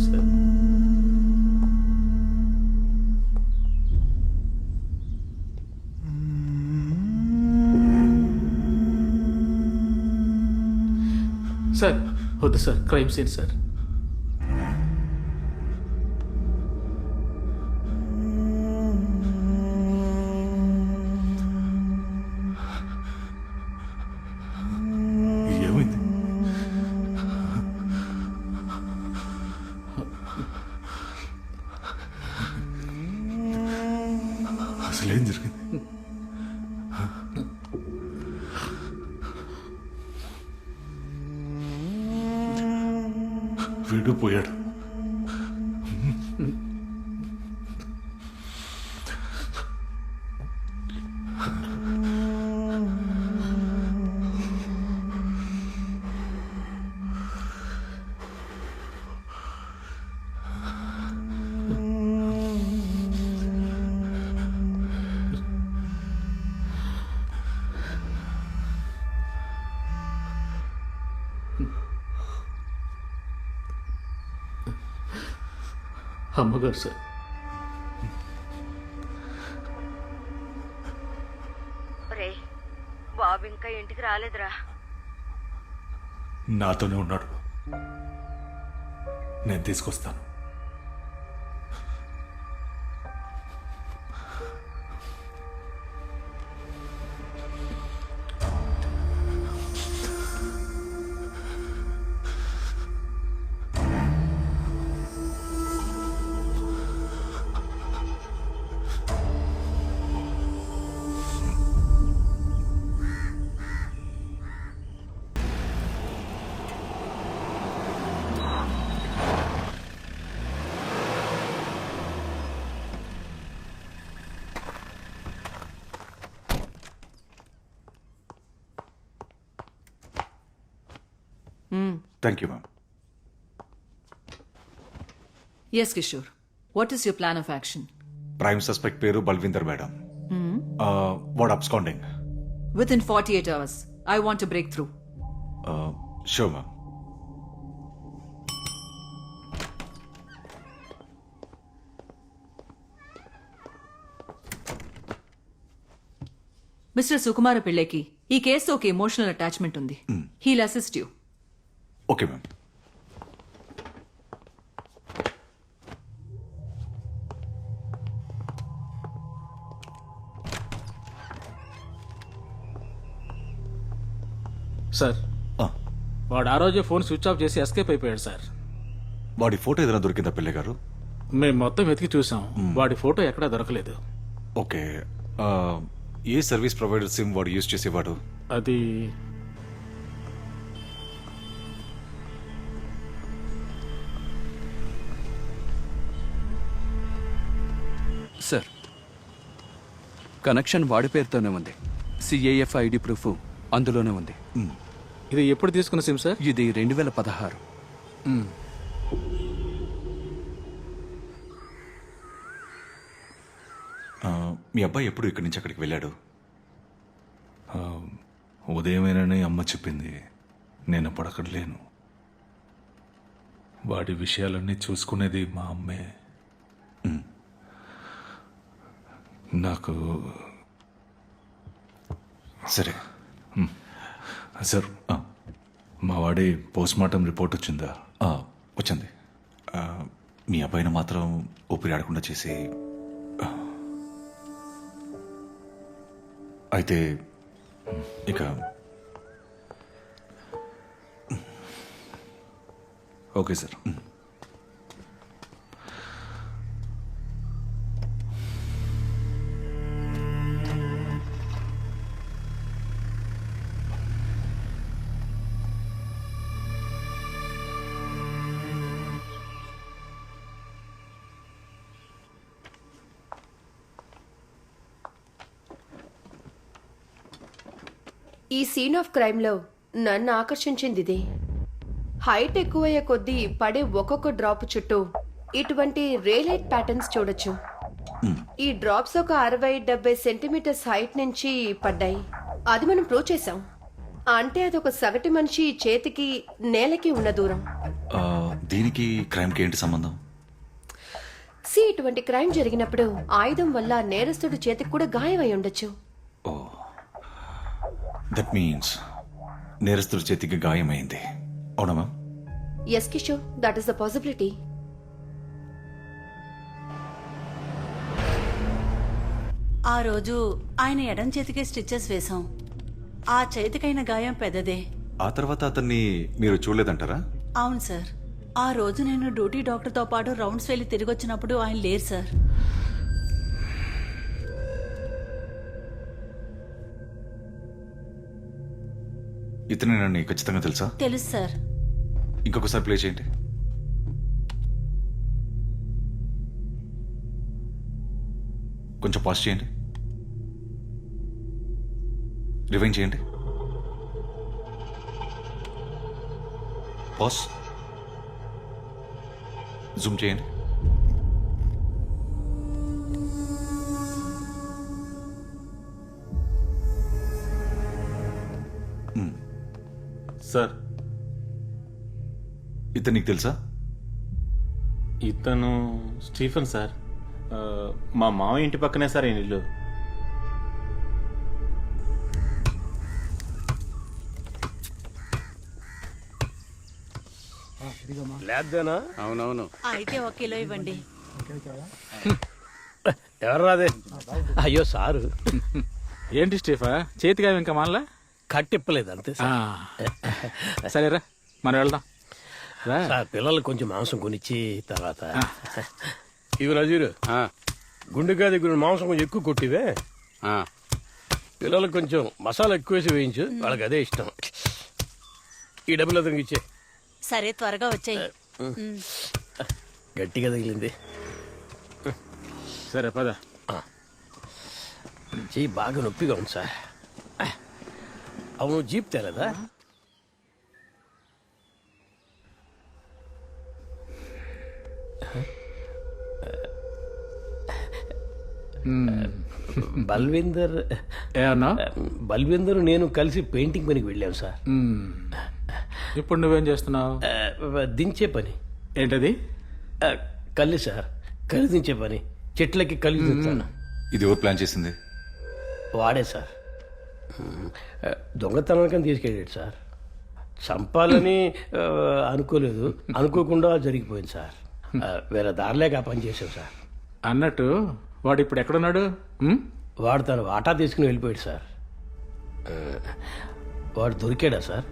Sir. Sir వద్దు sir, crime scene sir. ఏమైంది? అసలేం జరిగింది? వీడు పోయాడు. అమ్మగారు సార్. రే బాబు ఇంకా ఇంటికి రాలేదురా. నాతోనే ఉన్నాడు, నేను తీసుకొస్తాను. Thank you ma'am. Yes, Kishore. What is your plan of action? Prime suspect పేరు Balwinder madam. What absconding. Within 48 hours, I want a breakthrough. Sure ma'am. Mr. Sukumara Pilleki, ఈ కేసుతో ఒక ఎమోషనల్ అటాచ్మెంట్ ఉంది. He'll assist you. Okay ma'am. Sir వాడు ఆ రోజే phone switch off చేసి escape అయిపోయాడు సార్. వాడి ఫోటో ఏదైనా దొరికిందా పిల్ల గారు? మేము మొత్తం వెతికి చూసాం, వాడి ఫోటో ఎక్కడా దొరకలేదు. ఓకే. ఏ సర్వీస్ ప్రొవైడర్ సిమ్ వాడు యూజ్ చేసేవాడు? అది సార్, కనెక్షన్ వాడి పేరుతోనే ఉంది. సిఏఎఫ్ ఐడి ప్రూఫ్ అందులోనే ఉంది. ఇది ఎప్పుడు తీసుకున్న సిమ్ సార్? ఇది 2016. మీ అబ్బాయి ఎప్పుడు ఇక్కడి నుంచి అక్కడికి వెళ్ళాడు? ఉదయమేనని అమ్మ చెప్పింది. నేను పడకలేను. వాడి విషయాలన్నీ చూసుకునేది మా అమ్మే. నాకు సరే సార్, మా వాడి పోస్ట్మార్టం రిపోర్ట్ వచ్చిందా? వచ్చింది. మీ అబ్బాయిని మాత్రం ఊపిరి ఆడకుండా చేసి, అయితే ఇక ఓకే సార్. ఈ సీన్ ఆఫ్ క్రైమ్ లో నన్ను ఆకర్షించింది ఇదే. హైట్ ఎక్కువయ్యే కొద్దీ పడే ఒక్కొక్క డ్రాప్ చుట్టూ ఇటువంటి రేలైట్ ప్యాటర్న్స్ చూడొచ్చు. ఈ డ్రాప్స్ ఒక 60-70 సెంటీమీటర్స్ హైట్ నుంచి పడ్డాయి. అది మనం ప్రూవ్ చేసాం. అంటే అదొక సగటు మనిషి చేతికి నేలకి ఉన్న దూరం. దీనికి క్రైమ్కి ఏంటి సంబంధం? ఇటువంటి క్రైమ్ జరిగినప్పుడు ఆయుధం వల్ల నేరస్తుడి చేతికి కూడా గాయమై ఉండొచ్చు. ఓ, దట్ మీన్స్ నేరస్తుడి చేతికి గాయమైంది, అవునా ma'am? Yes Kishore, that is the possibility. ఆ రోజు ఆయన ఎడం చేతికే స్టిచెస్ వేశాం. ఆ చేతికైన గాయం పెద్దదే. ఆ తర్వాత అతన్ని మీరు చూడలేదంటారా? అవును సార్. ఆ రోజు నేను డ్యూటీ డాక్టర్తో పాటు రౌండ్స్ వెళ్ళి తిరిగి వచ్చినప్పుడు ఆయన లేరు సార్. ఇతనే నన్ను ఖచ్చితంగా తెలుసా? తెలుసు సార్. ఇంకొకసారి ప్లే చేయండి. కొంచెం పాజ్ చేయండి. రివైండ్ చేయండి. పాజ్. జూమ్ చేయండి. సార్, ఇతను నీకు తెలుసా? ఇతను స్టీఫెన్ సార్. మా మామ ఇంటి పక్కనే సార్ ఈయన ఇల్లు. లేదేనా? అవునవును. అయితే 1 కిలో ఇవ్వండి. ఎవరు రాదే? అయ్యో సారు, ఏంటి స్టీఫా, చేతిగా ఇంకా మనలా కట్టిప్పలేదు అంతే సార్. సరేరా, మనం వెళ్దాం రా. సార్, పిల్లలు కొంచెం మాంసం కొనిచ్చి తర్వాత ఇవి నజీరు గుండెకాయ దగ్గర మాంసం కొంచెం ఎక్కువ కొట్టివే. పిల్లలకు కొంచెం మసాలా ఎక్కువ వేసి వేయించు, వాళ్ళకి అదే ఇష్టం. ఈ డబ్బులు అతనికి ఇచ్చే. సరే, త్వరగా వచ్చాయి. గట్టిగా తగిలింది. సరే పద. చెయ్యి బాగా నొప్పిగా ఉంది సార్. అవును, జీప్ తేలేదా? బల్వీందర్ ఏమన్నా? బల్వీందర్ నేను కలిసి పెయింటింగ్ పనికి వెళ్ళాం సార్. ఇప్పుడు నువ్వేం చేస్తున్నావు? దించే పని. ఏంటది? కల్లి సార్, కలి దించే పని. చెట్లకి కలి దించాను. ఇది ఎవరు ప్లాన్ చేసింది? వాడే సార్. దొంగతనానికి తీసుకెళ్ళాడు సార్. చంపాలని అనుకోలేదు, అనుకోకుండా జరిగిపోయింది సార్. వేరే దారిలేక ఆ పని చేశాం సార్. అన్నట్టు వాడు ఇప్పుడు ఎక్కడున్నాడు? వాడు తను వాటా తీసుకుని వెళ్ళిపోయాడు సార్. వాడు దొరికాడా సార్?